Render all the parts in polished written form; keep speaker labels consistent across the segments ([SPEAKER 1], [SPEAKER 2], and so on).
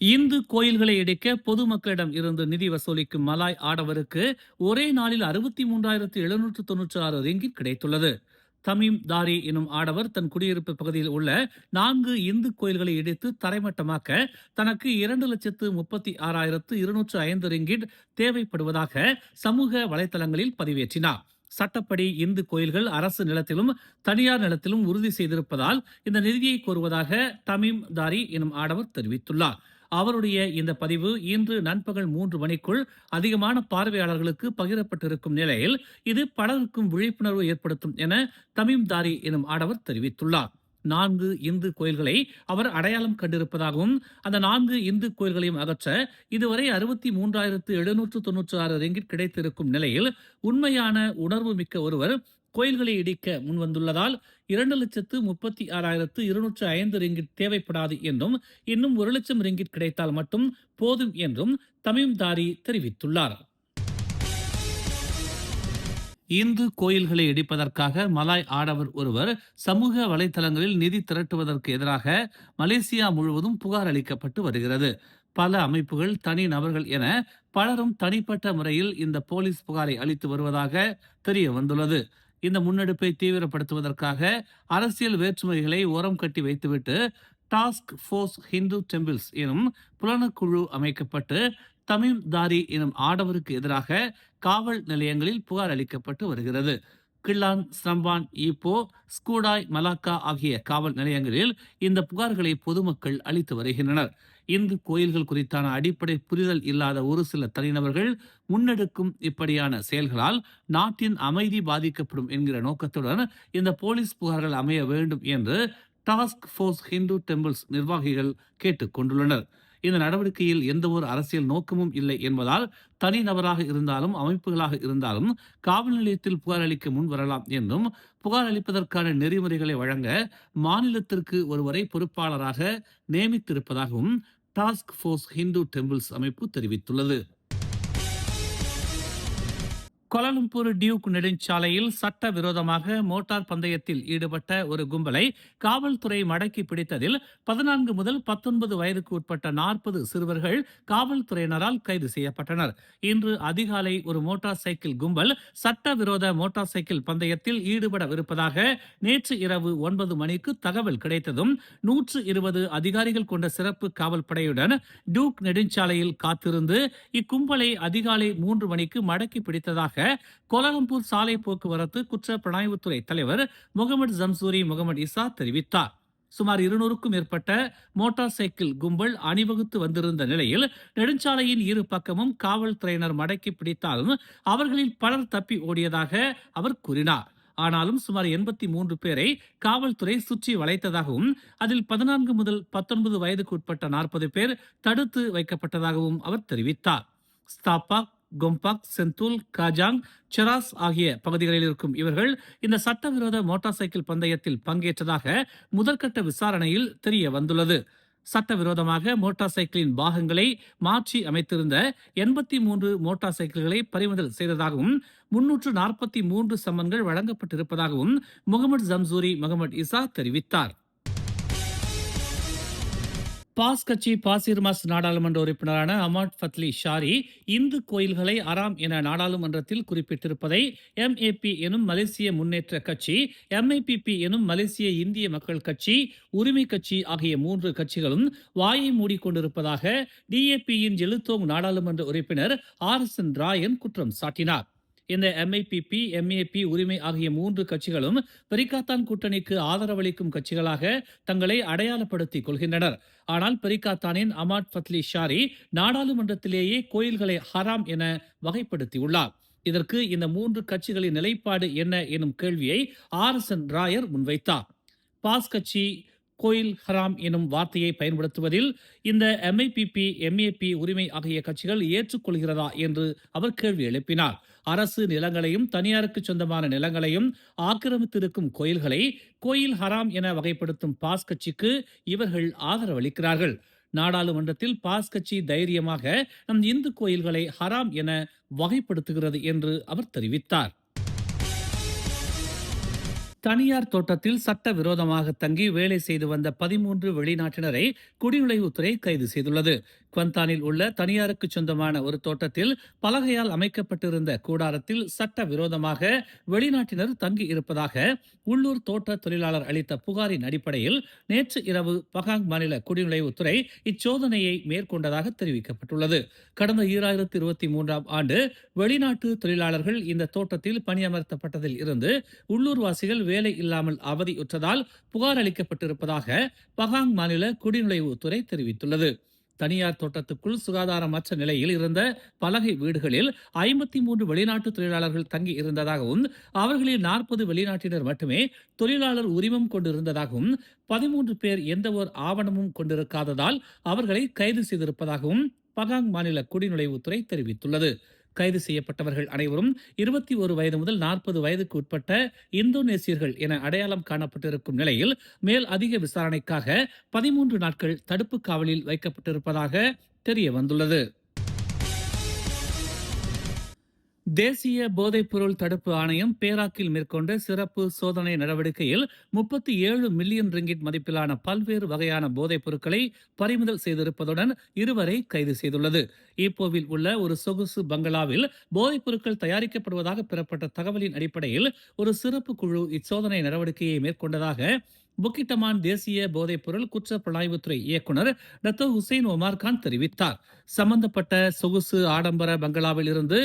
[SPEAKER 1] இந்து கோயில்களை இடிக்க பொதுமக்களிடம் இருந்து நிதி வசூலிக்கும் மலாய் ஆடவருக்கு ஒரே நாளில் 63,796 ரிங்கிட் கிடைத்துள்ளது. தமீம் தாரி எனும் ஆடவர் தன் குடியிருப்பு பகுதியில் உள்ள 4 இந்து கோயில்களை இடித்து தரைமட்டமாக்க தனக்கு 2,36,205 ரிங்கிட் தேவைப்படுவதாக சமூக வலைதளங்களில் பதிவேற்றினார். சட்டப்படி இந்து கோயில்கள் அரசு நிலத்திலும் தனியார் நிலத்திலும் உறுதி செய்திருப்பதால் இந்த நிதியை கோருவதாக தமீம் தாரி எனும் ஆடவர் தெரிவித்துள்ளார். அவருடைய இந்த பதிவு இன்று நண்பகல் 3 மணிக்குள் அதிகமான பார்வையாளர்களுக்கு பகிரப்பட்டிருக்கும் நிலையில் இது பலருக்கும் விழிப்புணர்வு ஏற்படுத்தும் என தமீம் தாரி எனும் ஆடவர் தெரிவித்துள்ளார். 4 இந்து கோயில்களை அவர் அடையாளம் கண்டிருப்பதாகவும் அந்த 4 இந்து கோயில்களையும் அகற்ற இதுவரை 63,796 ரிங்கிட் கிடைத்திருக்கும் நிலையில் உண்மையான உணர்வு மிக்க ஒருவர் கோயில்களை இடிக்க முன்வந்துள்ளதால் 2,36,205 ரிங்கிட் தேவைப்படாது என்றும் இன்னும் 1,00,000 ரிங்கிட் கிடைத்தால் மட்டும் போதும் என்றும் தமீம் தாரி தெரிவித்துள்ளார். இந்து கோயில்களை இடிப்பதற்காக மலாய் ஆடவர் ஒருவர் சமூக வலைதளங்களில் நிதி திரட்டுவதற்கு எதிராக மலேசியா முழுவதும் புகார் அளிக்கப்பட்டு வருகிறது. பல அமைப்புகள், தனி நபர்கள் என பலரும் தனிப்பட்ட முறையில் இந்த போலீஸ் புகாரை அளித்து வருவதாக தெரிய வந்துள்ளது. இந்த முன்னெடுப்பை தீவிரப்படுத்துவதற்காக அரசியல் வேற்றுமைகளை ஓரம் கட்டி வைத்துவிட்டு டாஸ்க் ஃபோர்ஸ் ஹிந்து டெம்பிள்ஸ் எனும் புலனக்குழு அமைக்கப்பட்டு தமீம் தாரி எனும் ஆடவருக்கு எதிராக காவல் நிலையங்களில் புகார் அளிக்கப்பட்டு வருகிறது. கிள்ளான், ஸ்ரம்பான், ஈப்போ, ஸ்கூடாய், மலாக்கா ஆகிய காவல் நிலையங்களில் இந்த புகார்களை பொதுமக்கள் அளித்து வருகின்றனர். இந்து கோயில்கள் குறித்தான அடிப்படை புரிதல் இல்லாத ஒரு சில தனிநபர்கள் முன்னெடுக்கும் இப்படியான செயல்களால் நாட்டின் அமைதி பாதிக்கப்படும் என்கிற நோக்கத்துடன் இந்த போலீஸ் புகார்கள் அமைய வேண்டும் என்று டாஸ்க் ஃபோர்ஸ் ஹிந்து டெம்பிள்ஸ் நிர்வாகிகள் கேட்டுக் கொண்டுள்ளனர். இந்த நடவடிக்கையில் எந்த ஒரு அரசியல் நோக்கமும் இல்லை என்பதால் தனிநபராக இருந்தாலும் அமைப்புகளாக இருந்தாலும் காவல் நிலையத்தில் புகார் அளிக்க முன் வரலாம் என்றும் புகார் அளிப்பதற்கான நெறிமுறைகளை வழங்க மாநிலத்திற்கு ஒருவரை பொறுப்பாளராக நியமித்திருப்பதாகவும் டாஸ்க் ஃபோர்ஸ் ஹிந்து டெம்பிள்ஸ் அமைப்பு தெரிவித்துள்ளது. கோலாலம்பூர் டியூக் நெடுஞ்சாலையில் சட்டவிரோதமாக மோட்டார் பந்தயத்தில் ஈடுபட்ட ஒரு கும்பலை காவல்துறை மடக்கி பிடித்ததில் 14 முதல் 19 வயதுக்கு உட்பட்ட 40 சிறுவர்கள் காவல்துறையினரால் கைது செய்யப்பட்டனர். இன்று அதிகாலை ஒரு மோட்டார் சைக்கிள் கும்பல் சட்டவிரோத மோட்டார் சைக்கிள் பந்தயத்தில் ஈடுபடவிருப்பதாக நேற்று இரவு 9 மணிக்கு தகவல் கிடைத்ததும் 120 அதிகாரிகள் கொண்ட சிறப்பு காவல் படையுடன் டியூக் நெடுஞ்சாலையில் காத்திருந்து இக்கும்பலை அதிகாலை 3 மணிக்கு மடக்கி பிடித்ததாக கோலாலம்பூர் சாலை போக்குவரத்து குற்ற புலனாய்வுத்துறை தலைவர் முகமது ஜம்சூரி முகமது இசா தெரிவித்தார். சுமார் 200க்கும் மேற்பட்ட மோட்டார் சைக்கிள் கும்பல் அணிவகுத்து வந்திருந்த நிலையில் நெடுஞ்சாலையின் இரு பக்கமும் காவல்துறையினர் மடக்கி பிடித்தாலும் அவர்களில் பலர் தப்பி ஓடியதாக அவர் கூறினார். ஆனாலும் சுமார் 83 பேரை காவல்துறை சுற்றி வளைத்ததாகவும் அதில் 14 முதல் 19 வயதுக்கு உட்பட்ட 40 பேர் தடுத்து வைக்கப்பட்டதாகவும் அவர் தெரிவித்தார். ஸ்தாபாக், கொம்பாக், செந்தூல், காஜாங், செராஸ் ஆகிய பகுதிகளில் இருக்கும் இவர்கள் இந்த சட்டவிரோத மோட்டார் சைக்கிள் பந்தயத்தில் பங்கேற்றதாக முதற்கட்ட விசாரணையில் தெரிய வந்துள்ளது. சட்டவிரோதமாக மோட்டார் சைக்கிளின் பாகங்களை மாற்றி அமைத்திருந்த 83 மோட்டார் சைக்கிள்களை பறிமுதல் செய்ததாகவும் 343 சம்மன்கள் வழங்கப்பட்டிருப்பதாகவும் முகமது ஜம்சூரி முகமது இசா தெரிவித்தார். பாஸ் கட்சி பாசிர்மாஸ் நாடாளுமன்ற உறுப்பினரான அமாட் ஃபத்லி ஷாரி இந்து கோயில்களை அராம் என நாடாளுமன்றத்தில் குறிப்பிட்டிருப்பதை எம்ஏபி எனும் மலேசிய முன்னேற்ற கட்சி, எம்ஐபிபி எனும் மலேசிய இந்திய மக்கள் கட்சி, உரிமை கட்சி ஆகிய 3 கட்சிகளும் வாயை மூடிக்கொண்டிருப்பதாக டிஏபியின் ஜெலுத்தோங் நாடாளுமன்ற உறுப்பினர் ஆர்எஸ்என் ராயன் குற்றம் சாட்டினார். இந்த எம்ஐபிபி, எம்ஏபி, உரிமை ஆகிய 3 கட்சிகளும் பெரிக்காத்தான் கூட்டணிக்கு ஆதரவளிக்கும் கட்சிகளாக தங்களை அடையாளப்படுத்திக் கொள்கின்றனர். ஆனால் பெரிக்காத்தானின் அமாட் ஃபத்லி ஷாரி நாடாளுமன்றத்திலேயே கோயில்களை ஹராம் என வகைப்படுத்தியுள்ளார். இதற்கு இந்த 3 கட்சிகளின் நிலைப்பாடு என்ன எனும் கேள்வியை ஆர்எஸ்என் ராயர் முன்வைத்தார். பாஸ் கட்சி கோயில் ஹராம் எனும் வார்த்தையை பயன்படுத்துவதில் இந்த எம்ஐபிபி, எம்ஏபி, உரிமை ஆகிய கட்சிகள் ஏற்றுக்கொள்கிறதா என்று அவர் கேள்வி எழுப்பினார். அரசு நிலங்களையும் தனியாருக்கு சொந்தமான நிலங்களையும் ஆக்கிரமித்திருக்கும் கோயில்களை கோயில் ஹராம் என வகைப்படுத்தும் பாஸ் கட்சிக்கு இவர்கள் ஆதரவளிக்கிறார்கள். நாடாளுமன்றத்தில் பாஸ் கட்சி தைரியமாக நம் இந்து கோயில்களை ஹராம் என வகைப்படுத்துகிறது என்று அவர் தெரிவித்தார். தனியார் தோட்டத்தில் சட்டவிரோதமாக தங்கி வேலை செய்து வந்த 13 வெளிநாட்டினரை குடிநுழைவுத்துறை கைது செய்துள்ளது. குவந்தானில் உள்ள தனியாருக்கு சொந்தமான ஒரு தோட்டத்தில் பலகையால் அமைக்கப்பட்டிருந்த கூடாரத்தில் சட்டவிரோதமாக வெளிநாட்டினர் தங்கி இருப்பதாக உள்ளூர் தோட்ட தொழிலாளர் அளித்த புகாரின் அடிப்படையில் நேற்று இரவு பகாங் மாநில குடிநுழைவுத்துறை இச்சோதனையை மேற்கொண்டதாக தெரிவிக்கப்பட்டுள்ளது. கடந்த 2023ஆம் ஆண்டு வெளிநாட்டு தொழிலாளர்கள் இந்த தோட்டத்தில் பணியமர்த்தப்பட்டதில் இருந்து உள்ளூர்வாசிகள் வேலை இல்லாமல் அவதியுற்றதால் புகார் அளிக்கப்பட்டிருப்பதாக பகாங் மாநில குடிநுழைவுத்துறை தெரிவித்துள்ளது. தனியார் தோட்டத்துக்குள் சுகாதாரமற்ற நிலையில் இருந்த பலகை வீடுகளில் 53 வெளிநாட்டு தொழிலாளர்கள் தங்கி இருந்ததாகவும் அவர்களில் 40 வெளிநாட்டினர் மட்டுமே தொழிலாளர் உரிமம் கொண்டிருந்ததாகவும் 13 பேர் எந்த ஒரு ஆவணமும் கொண்டிருக்காததால் அவர்களை கைது செய்திருப்பதாகவும் பகாங் மாநில குடிநுழைவுத்துறை தெரிவித்துள்ளது. கைது செய்யப்பட்டவர்கள் அனைவரும் 21 வயது முதல் 40 வயதுக்கு உட்பட்ட இந்தோனேசியர்கள் என அடையாளம் காணப்பட்டிருக்கும் நிலையில் மேல் அதிக விசாரணைக்காக 13 நாட்கள் தடுப்பு காவலில் வைக்கப்பட்டிருப்பதாக தெரிய வந்துள்ளது. தேசிய போதைப்பொருள் தடுப்பு ஆணையம் பேராக்கில் மேற்கொண்ட சிறப்பு சோதனை நடவடிக்கையில் 37 மில்லியன் ரிங்கிட் மதிப்பிலான பல்வேறு வகையான போதைப் பொருட்களை பறிமுதல் செய்திருப்பதுடன் இருவரை கைது செய்துள்ளது. ஈப்போவில் உள்ள ஒரு சொகுசு பங்களாவில் போதைப் பொருட்கள் தயாரிக்கப்படுவதாக பெறப்பட்ட தகவலின் அடிப்படையில் ஒரு சிறப்பு குழு இச்சோதனை நடவடிக்கையை மேற்கொண்டதாக புக்கிட்டமான் தேசிய போதைப்பொருள் குற்ற புலனாய்வுத்துறை இயக்குனர் டாக்டர் ஹுசைன் ஒமார் கான் தெரிவித்தார். சம்பந்தப்பட்ட சொகுசு ஆடம்பர பங்களாவில் இருந்து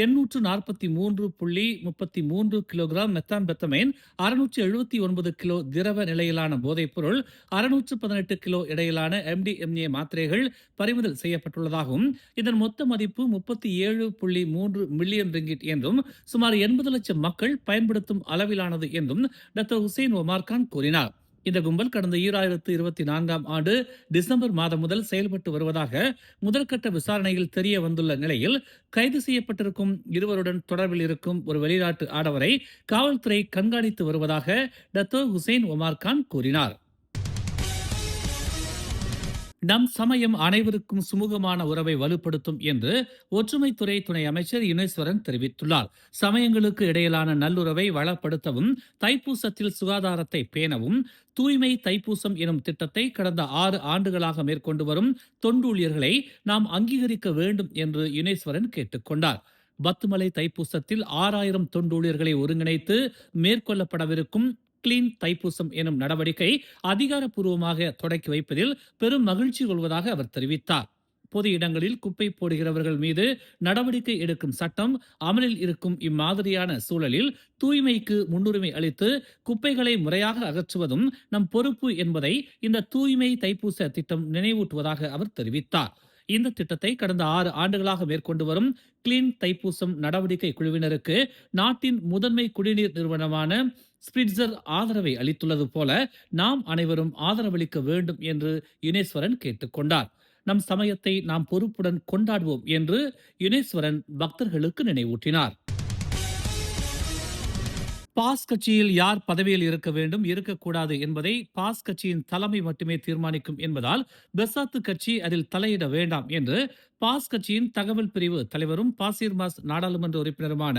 [SPEAKER 1] 843.33 கிலோகிராம் மெத்தாம்பெத்தமைன், 679 கிலோ திரவ நிலையிலான போதைப்பொருள், 618 கிலோ இடையிலான MDMA மாத்திரைகள் பறிமுதல் செய்யப்பட்டுள்ளதாகவும் இதன் மொத்த மதிப்பு 37.3 மில்லியன் ரிங்கிட் என்றும் சுமார் 80 லட்சம் மக்கள் பயன்படுத்தும் அளவிலானது என்றும் டாக்டர் ஹுசைன் ஒமார் கான் கூறினார். இந்த கும்பல் கடந்த 2024ஆம் ஆண்டு டிசம்பர் மாதம் முதல் செயல்பட்டு வருவதாக முதற்கட்ட விசாரணையில் தெரிய வந்துள்ள நிலையில் கைது செய்யப்பட்டிருக்கும் இருவருடன் தொடர்பில் இருக்கும் ஒரு வெளிநாட்டு ஆடவரை காவல்துறை கண்காணித்து வருவதாக டாக்டர் ஹுசைன் ஒமார் கான் கூறினார். நம் சமயம் அனைவருக்கும் சுமூகமான உறவை வலுப்படுத்தும் என்று ஒற்றுமைத்துறை துணை அமைச்சர் யுனேஸ்வரன் தெரிவித்துள்ளார். சமயங்களுக்கு இடையிலான நல்லுறவை வளப்படுத்தவும் தைப்பூசத்தில் சுகாதாரத்தை பேணவும் தூய்மை தைப்பூசம் எனும் திட்டத்தை கடந்த 6 ஆண்டுகளாக மேற்கொண்டு வரும் தொண்டூழியர்களை நாம் அங்கீகரிக்க வேண்டும் என்று யுனேஸ்வரன் கேட்டுக்கொண்டார். பத்துமலை தைப்பூசத்தில் 6000 தொண்டூழியர்களை ஒருங்கிணைத்து மேற்கொள்ளப்படவிருக்கும் கிளீன் தைப்பூசம் எனும் நடவடிக்கை அதிகாரப்பூர்வமாக தொடக்கி வைப்பதில் பெரும் மகிழ்ச்சி கொள்வதாக அவர் தெரிவித்தார். பொது இடங்களில் குப்பை போடுகிறவர்கள் மீது நடவடிக்கை எடுக்கும் சட்டம் அமலில் இருக்கும் இம்மாதிரியான சூழலில் தூய்மைக்கு முன்னுரிமை அளித்து குப்பைகளை முறையாக அகற்றுவதும் நம் பொறுப்பு என்பதை இந்த தூய்மை தைப்பூச திட்டம் நினைவூட்டுவதாக அவர் தெரிவித்தார். இந்த திட்டத்தை கடந்த 6 ஆண்டுகளாக மேற்கொண்டு வரும் கிளீன் தைப்பூசம் நடவடிக்கை குழுவினருக்கு நாட்டின் முதன்மை குடிநீர் நிறுவனமான ஸ்பிரிட்சர் ஆதரவை அளித்துள்ளது போல நாம் அனைவரும் ஆதரவளிக்க வேண்டும் என்று யுனேஸ்வரன் கேட்டுக்கொண்டார். நம் சமயத்தை நாம் பொறுப்புடன் கொண்டாடுவோம் என்று யுனேஸ்வரன் பக்தர்களுக்கு நினைவூட்டினார். பாஸ் கட்சியில் யார் பதவியில் இருக்க வேண்டும், இருக்கக்கூடாது என்பதை பாஸ் கட்சியின் தலைமை மட்டுமே தீர்மானிக்கும் என்பதால் பெசாத்து கட்சி அதில் தலையிட வேண்டாம் என்று பாஸ் கட்சியின் தகவல் பிரிவு தலைவரும் பாசிர்மாஸ் நாடாளுமன்ற உறுப்பினருமான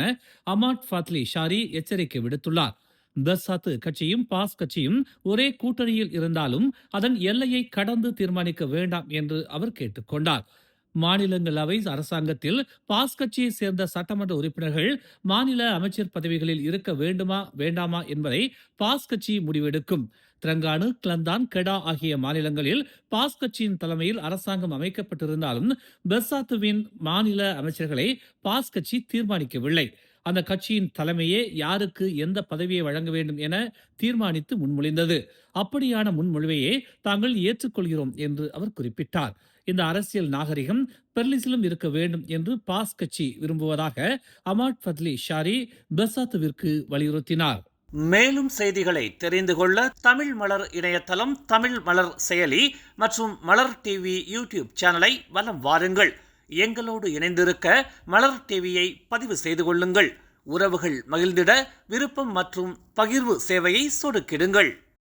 [SPEAKER 1] அமாட் ஃபாத்லி ஷாரி எச்சரிக்கை விடுத்துள்ளார். பெசாத்து கட்சியும் பாஸ் கட்சியும் ஒரே கூட்டணியில் இருந்தாலும் அதன் எல்லையை கடந்து தீர்மானிக்க வேண்டாம் என்று அவர் கேட்டுக்கொண்டார். மாநிலங்களவை அரசாங்கத்தில் பாஸ் கட்சியை சேர்ந்த சட்டமன்ற உறுப்பினர்கள் மாநில அமைச்சர் பதவிகளில் இருக்க வேண்டுமா வேண்டாமா என்பதை பாஸ் கட்சி முடிவெடுக்கும். திரங்கானு, கிளந்தான், கெடா ஆகிய மாநிலங்களில் பாஸ் கட்சியின் தலைமையில் அரசாங்கம் அமைக்கப்பட்டிருந்தாலும் பெசாத்துவின் மாநில அமைச்சர்களை பாஸ் கட்சி தீர்மானிக்கவில்லை. அந்த கட்சியின் தலைமையே யாருக்கு எந்த பதவியை வழங்க வேண்டும் என தீர்மானித்து முன்மொழிந்தது. அப்படியான முன்மொழிவையே தாங்கள் ஏற்றுக்கொள்கிறோம் என்று அவர் குறிப்பிட்டார். இந்த அரசியல் நாகரிகம் பெர்லிஸிலும் இருக்க வேண்டும் என்று பாஸ் கட்சி விரும்புவதாக அமாட் ஃபத்லி ஷாரி பெசாத்துவிற்கு வலியுறுத்தினார்.
[SPEAKER 2] மேலும் செய்திகளை தெரிந்து கொள்ள தமிழ் மலர் இணையதளம், தமிழ் மலர் செயலி மற்றும் மலர் டிவி யூடியூப் சேனலை வலம் வாருங்கள். எங்களோடு இணைந்திருக்க மலர் டிவியை பதிவு செய்து கொள்ளுங்கள். உறவுகள் மகிழ்ந்திட விருப்பம் மற்றும் பகிர்வு சேவையை சொடுக்கிடுங்கள்.